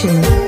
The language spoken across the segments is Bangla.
Production.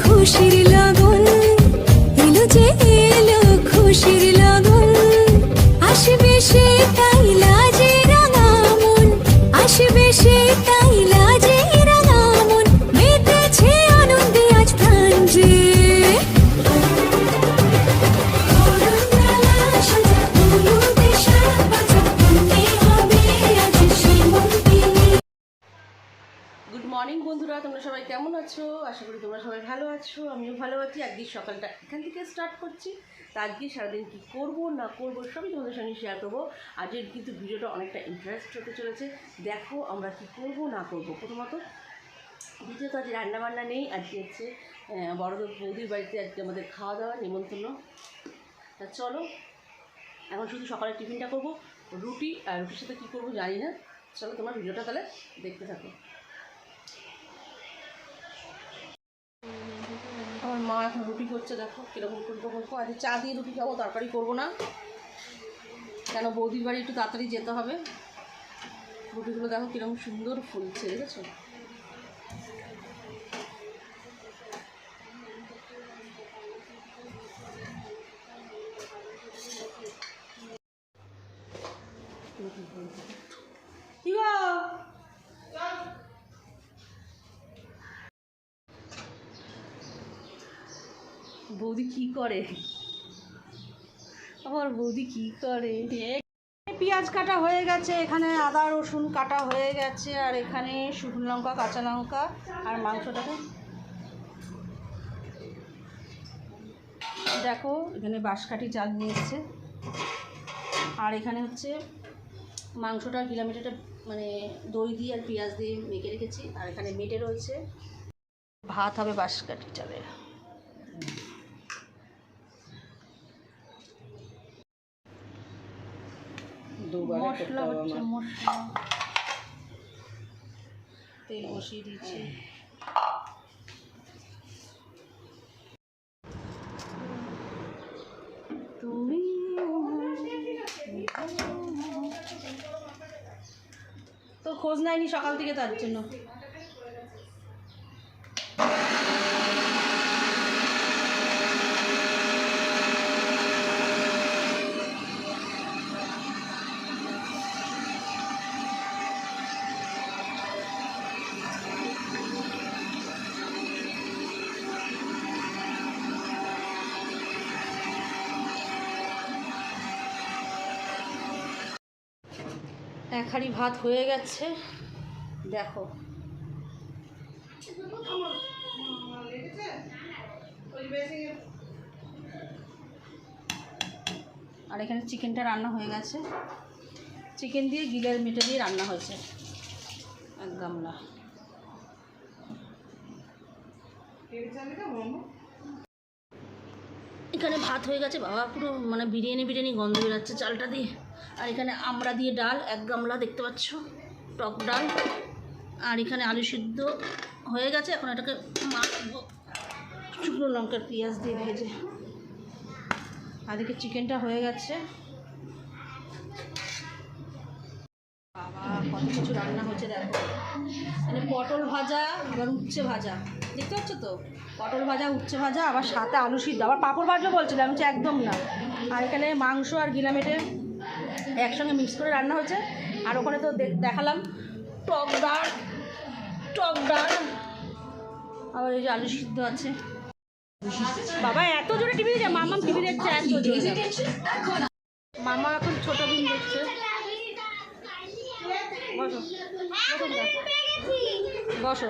খুশির লগন এলো যে এলো খুশির লগন আসবে সে তাই লাজে রাঙা মন আসবে সে তাই লাজে রাঙা মন মেতেছে আনন্দে আজ প্রাণ যে গুড মর্নিং বন্ধুরা, তোমরা সবাই কেমন আছো? আশা করি তোমরা সবাই ভালো আছো, আমিও ভালো আছি। একদিন সকালটা এখান থেকে স্টার্ট করছি। তা আজকে সারাদিন কী করবো না করবো সবই তোমাদের সঙ্গে শেয়ার করবো। আজকের কিন্তু ভিডিওটা অনেকটা ইন্টারেস্ট হতে চলেছে। দেখো আমরা কী করবো না করবো। প্রথমত দ্বিতীয়ত আজ রান্নাবান্না নেই, আজকে হচ্ছে বড়দের বৌদির বাড়িতে আজকে আমাদের খাওয়া দাওয়া নেমন্তন্ন। তা চলো এখন শুধু সকালে টিফিনটা করবো, রুটি, আর রুটির সাথে কী করবো জানি না। চলো তোমার ভিডিওটা তাহলে দেখতে থাকো। আমার মা এখন রুটি করছে, দেখো কীরকম করবো। আজ চা দিয়ে রুটি খাবো, তরকারি করবো না, কেন বৌদির বাড়ি একটু তাড়াতাড়ি যেতে হবে। রুটিগুলো দেখো কীরকম সুন্দর ফুলছে, দেখেছো? কি গো বৌদি কি করে? আমার বৌদি কি করে? পেঁয়াজ কাটা হয়ে গেছে, এখানে আদা রসুন কাটা হয়ে গেছে, আর এখানে শুকনো লঙ্কা, কাঁচা লঙ্কা, আর মাংসটাকে দেখো এখানে বাঁশকাঠি চাল নিয়ে এসছে, আর এখানে হচ্ছে মাংসটা কিলোমিটারটা মানে দই দিয়ে আর পেঁয়াজ দিয়ে মেখে রেখেছি, আর এখানে মেটে রয়েছে। ভাত হবে বাঁশকাঠি চালের। মশলা হচ্ছে, মশলা তেল বসিয়ে দিয়েছি। তুমি তো খোঁজ নাইনি সকাল থেকে, তার জন্য এক হাঁড়ি ভাত হয়ে গেছে, দেখো। আর এখানে চিকেনটা রান্না হয়ে গেছে, চিকেন দিয়ে গিলের মেটে দিয়ে রান্না হয়েছে এক গামলা। এখানে ভাত হয়ে গেছে বাবা, পুরো মানে বিরিয়ানি গন্ধ বেরোচ্ছে চালটা দিয়ে। আর এখানে আমড়া দিয়ে ডাল এক গামলা, দেখতে পাচ্ছ, টক ডাল। আর এখানে আলু সিদ্ধ হয়ে গেছে, এখন এটাকে মাখবো শুকনো লঙ্কার পেঁয়াজ দিয়ে ভেজে। আর এদিকে চিকেনটা হয়ে গেছে। বাবা কত কিছু রান্না হয়েছে দেখো। মানে পটল ভাজা, আবার উচ্ছে ভাজা, দেখতে পাচ্ছ তো, পটল ভাজা, উচ্ছে ভাজা, আবার সাথে আলু সিদ্ধ, আবার পাঁপড় ভাজা বলছিলাম, আমি একদম না। আর এখানে মাংস আর গিলামেটে একসঙ্গে মিক্স করে রান্না হয়েছে। আর ওখানে তো দেখালাম টক ডাল, আবার এই যে আলু সিদ্ধ আছে। বাবা এত জোরে টিভি দেখছে, মামা টিভি দেখছে এত জোরে। মামা এখন ছোট বিন দেখছে। বসো বসো।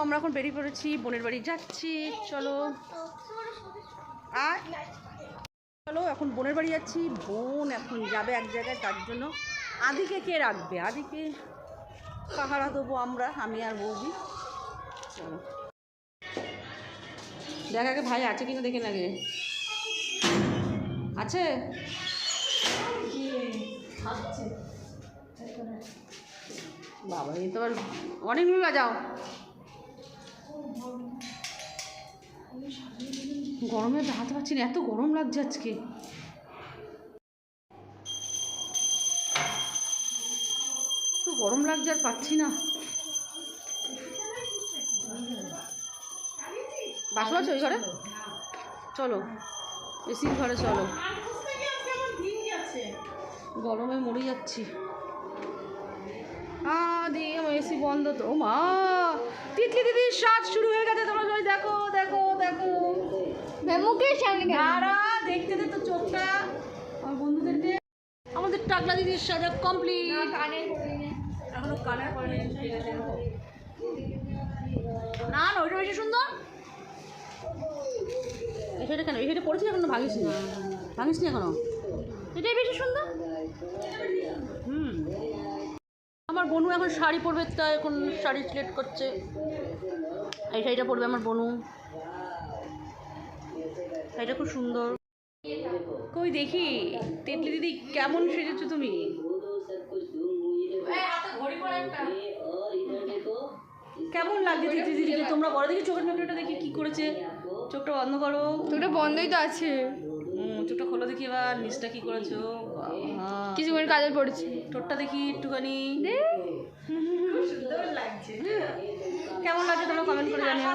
আমরা এখন বেরিয়ে পড়েছি, বোনের বাড়ি যাচ্ছি। চলো আর চলো এখন বোনের বাড়ি যাচ্ছি। বোন এখন যাবে এক জায়গায়, তার জন্য আদিকে কে রাখবে, আদিকে পাহারা দেবো আমরা, আমি আর বৌদি। চলো দেখ আগে ভাই আছে কিনা দেখে লাগে, আছে বাবা, এই তো আবার অনেক মিল বাজাও। গরমে দাঁড়াতে পারছি না, এত গরম লাগছে আজকে। তো গরম লাগছে আর পাচ্ছি না। বাসু আছে ওই ঘরে, চলো এসির ঘরে চলো, গরমে মরে যাচ্ছি। দিয়ে আমার এসি বন্ধ তো। ও মা, তিতলি দিদির সাজ শুরু হয়ে গেছে, তোমরা সবাই দেখো দেখো দেখো। মুখের সামনে দাঁড়া, দেখতে দে তো চোখটা আমার বন্ধুদেরকে। আমাদের টাকলা দিদির সাজা কমপ্লিট, এখনো কানের পরে না না, ওইটা বেশি সুন্দর। এটা কেন, এটা পড়েছিস এখনো, ভাঙিস নি, ভাঙিস নি এখনো, এটাই বেশি সুন্দর। আমার বনু এখন শাড়ি পরবে, তাই এখন শাড়ি সিলেক্ট করছে। এই শাড়িটা পরবে আমার বনু, শাড়িটা খুব সুন্দর। কই দেখি তিতলি দিদি কেমন সেজেছো তুমি? কেমন লাগছে তিতলি দিদিকে তোমরা বলো দেখি? চোখের মেকটা দেখি কি করেছে, চোখটা বন্ধ করো। চোখটা বন্ধই তো আছে। চোখটা খোলো দেখি এবার, নিচটা কি করেছো? কিছু করে কাজল পড়েছি। ঠোঁটটা দেখি একটুখানি, কেমন লাগছে তোমরা কমেন্ট করে জানিও।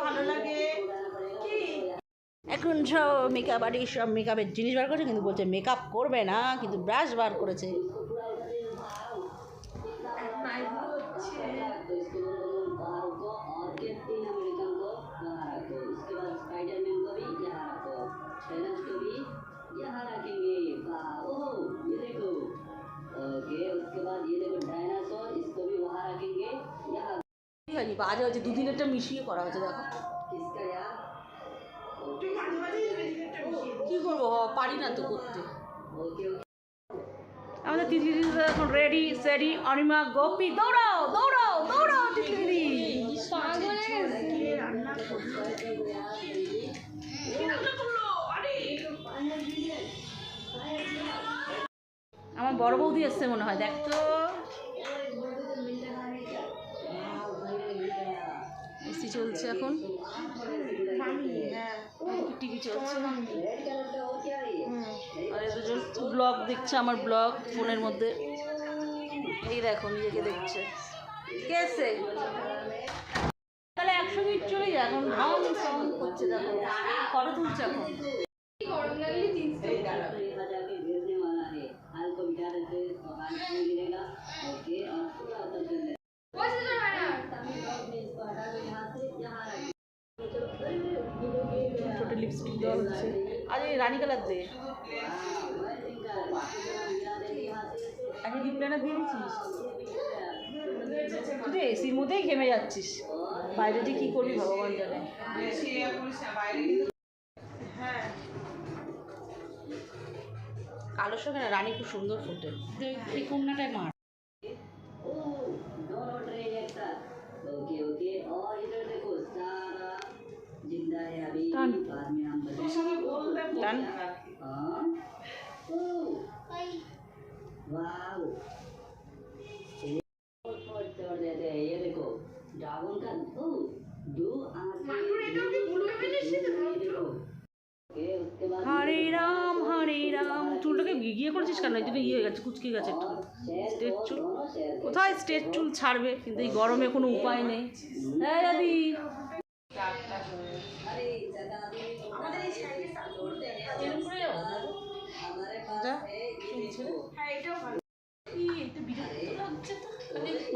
ভালো লাগে। এখন সব মেকআপ আর্টিস্ট সব মেকআপের জিনিস বার করেছে, কিন্তু বলছে মেকআপ করবে না, কিন্তু ব্রাশ বার করেছে। বাজে হচ্ছে, দুদিনেরটা মিশিয়ে করা হয়েছে দেখো। কি করবো, পারি না তো করতে। আমাদের তিতলি দিদি এখন রেডি সেডি, অনিমা গোপী দৌড়াও দৌড়াও দৌড়াও তিতলি দিদি। আমার বড় বৌদি এসছে মনে হয়, দেখ তো। এসি চলছে এখন, টিভি চলছে, আর দুজন ব্লগ দেখছে, আমার ব্লগ ফোনের মধ্যে। এই দেখো নিজেকে দেখছে, কে এসছে? তাহলে একসঙ্গে চলে যায় এখন, ঢং সং করছে দেখো, ফটো তুলছে এখন। ছোট লিপস্টিক দেওয়া হচ্ছে, আরে রানী কালার দে, আগে লিপ লাইনার দিয়ে দিচ্ছিস তুই তো এসির মধ্যেই ঘেমে যাচ্ছিস, বাইরে যে কি করবি ভগবান জানে। হ্যাঁ কালোর সঙ্গে না রানী খুব সুন্দর ফোটে, এই কন্যাটায় মার। টান টান হরে রাম হরে রাম। চুলটাকে গিয়ে করেছিস কেন? এই জন্য ইয়ে হয়ে গেছে, কুচকে গেছে একটু। স্টেট চুল কোথায়, স্টেট চুল ছাড়বে, কিন্তু এই গরমে কোনো উপায় নেই। হ্যাঁ দাদি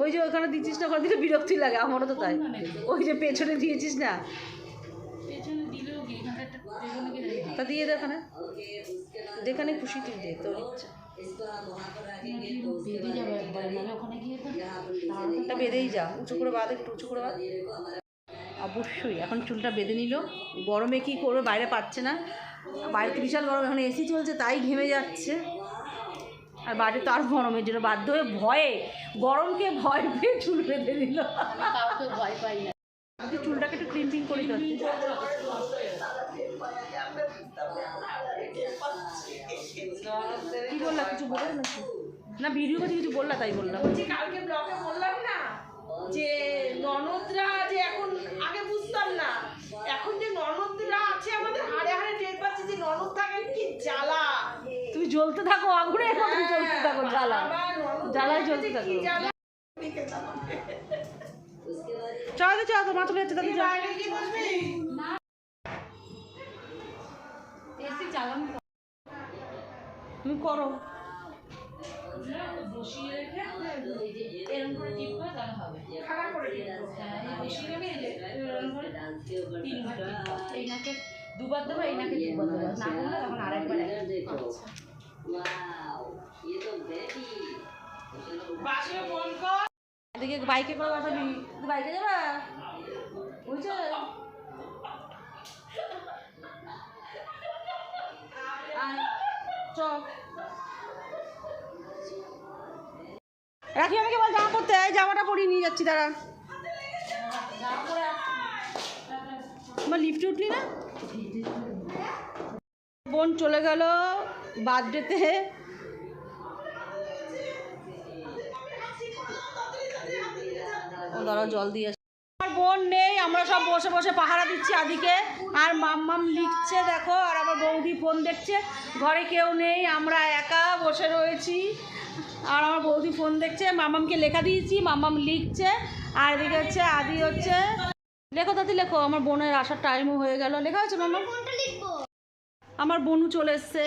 ওই যে ওখানে দিচ্ছিস না, ওখানে দিলে বিরক্তি লাগে, আমারও তো তাই। ওই যে পেছনে দিয়েছিস না, তা দিয়ে দে ওখানে, যেখানে খুশি তুই দে তোর ইচ্ছা। এটা বেঁধেই যা, উঁচু করে বাঁধ, একটু উঁচু করে বাঁধ। অবশ্যই এখন চুলটা বেঁধে নিল। গরমে কি করবে, বাইরে পাচ্ছে না, বাইরে বিশাল গরম, এখন এসি চলছে তাই ঘেমে যাচ্ছে, আর বাইরে তো আর গরমের জন্য বাধ্য হয়ে ভয়ে, গরমকে ভয় পেয়ে চুল বেঁধে নিল। কাউকে ভয় পাই না। চুলটাকে একটু ক্লিপিং করে দিতে হচ্ছে। কি বললা, কিছু বলে নাকি? না ভিডিও করছি, কিছু বললা তাই বললাম। কালকে ব্লগে বললাম না যে ননদরা যে এখন, আগে বুঝতাম না, এখন যে ননদরা আছে আমাদের হাড়ে হাড়ে টের পাচ্ছি যে ননদ থাকেন কি জ্বালা। তুমি জ্বলতে থাকো আগুনে, এখন তুমি জ্বলতে থাকো, জ্বালা জ্বালায় জ্বলতে থাকো। চলো চলো, তো মা চলে যাচ্ছে, তাদের বাইরে গিয়ে বসবি? এসি চালানো তুমি করো। বসিয়ে রেখে এরকম করে টিপ করে তাহলে হবে। খারাপ করে দিল। হ্যাঁ, এই বসিয়ে রেখে এই যে এরকম করে 3 বার টিপ করতে। এই নাকে 2 বার দেবো, এই নাকে 2 বার দেবো, না করলে তখন আরেকবার বাসে ফোন কর। এদিকে বাইকে করে বসাবি, তুই বাইকে যাবা বুঝছো? চল রাখি, আমাকে বল জামা পরতে, এই জামাটা পরিয়ে নিয়ে যাচ্ছি, দাঁড়া। আমার লিফটে উঠলি না? বোন চলে গেল বার্থডেতে, দাঁড়াও জল দিয়ে আসি। আমার বোন নেই, আমরা সব বসে বসে পাহারা দিচ্ছি আদিকে, আর মাম্মাম লিখছে দেখো, আর আমার বৌদি ফোন দেখছে, ঘরে কেউ নেই, আমরা একা বসে রয়েছি, আর আমার বৌদি ফোন দেখছে, মাম্মামকে লেখা দিয়েছি, মাম্মাম লিখছে, আর এদিকে হচ্ছে আদি হচ্ছে, লেখো তাতে লেখো, আমার বোনের আসার টাইমও হয়ে গেল, লেখা হয়েছে মাম্মাম? আমার বোনও চলে এসছে।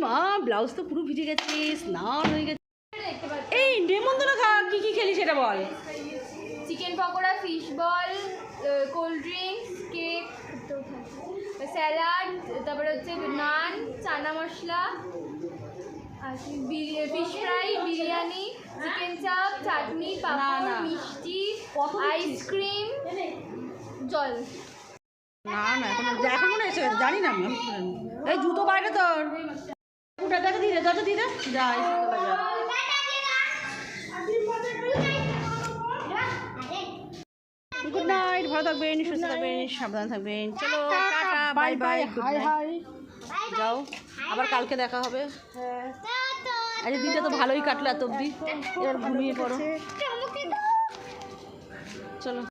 মা ব্লাউজ তো পুরো ভিজে গেছে, স্নান হয়ে গেছে। এই নেমন্তন্ন কি কি খেলি সেটা বল। Chicken pakora, fish ball, cold drinks, cake, salad, তারপরে হচ্ছে নান, চানা মশলা, আর fish fry, biryani, chicken chop, chutney, পাপড়, মিষ্টি, আইসক্রিম, জল। না না এখন এখন মনে এসে গেছে, জানি না আমি। এই জুতো বাইরে তোর, ওটা দেখে দিয়ে দে, দরজা দিয়ে দে, যাই। গুড নাইট, ভালো থাকবেন, সুস্থ থাকবেন, সাবধানে থাকবেন। চলো tata, bye bye, high high, যাও, আবার কালকে দেখা হবে। আজকে দিনটা তো ভালোই কাটলো এত অবধি, এবার ঘুমিয়ে পড়ো, চলো।